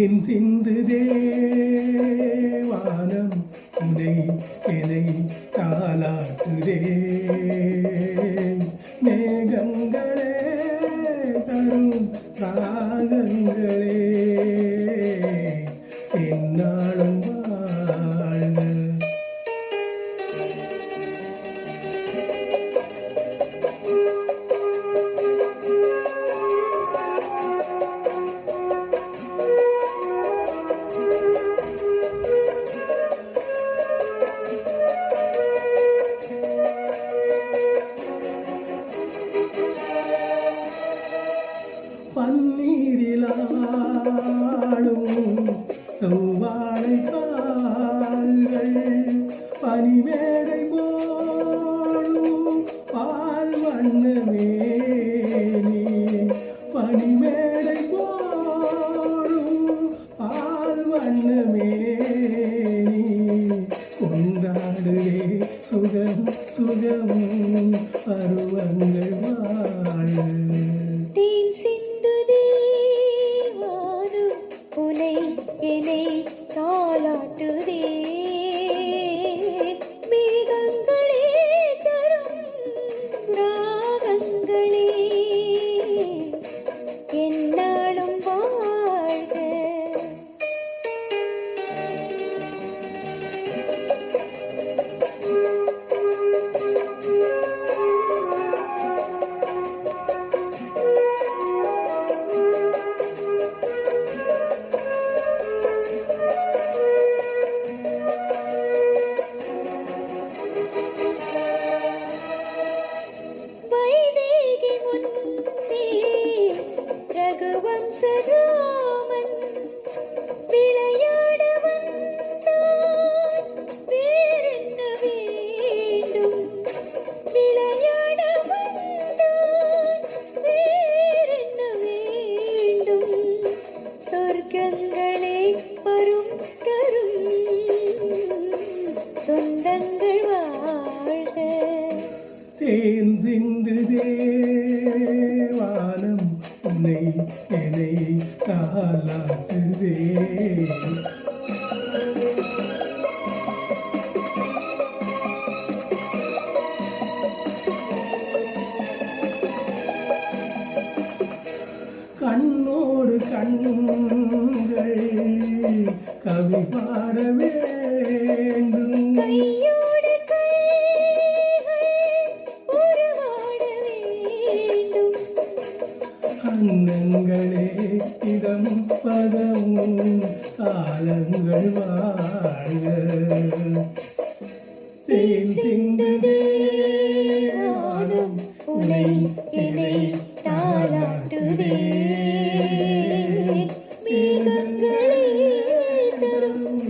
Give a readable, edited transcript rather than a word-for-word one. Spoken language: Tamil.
தேன் சிந்து தேவானம் உனை என்னை தாலாட்டுதே மேகங்களே தரும் ராகங்களே என்னாலும் வாழ்க. பன்னீரிலாடும் செவ்வாழை கால்கள் பனிமேடை போடும் பால் வண்ணமேனி பனிமேடை போடும் பால் வண்ணமேனி கொண்டாடுவே சுகம் சுகம் பருவங்கள் வாழ. என்னை தாலாட்டுதே மேகங்களே தரும் ராகங்களே என்னாலும் வாழ்க. ரகுவம்சராமன் விளையாட வந்தான் வேறென்ன வேண்டும் விளையாட வந்தான் வேறென்ன வேண்டும் சொர்க்கங்களே வரும் தரும் சொந்தங்கள் வாழ்க. தேன் சிந்து தேவானம் உன்னை என்னை தாலாட்டுதே கண்ணோடு கண்கள் கவி பாட வேண்டும் அன்னங்களே இதம் பதமும் காலங்கள் வாழ்க. தேன் சிந்து தேவானம் உனை என்னை தாலாட்டுதே மேகங்களே தரும்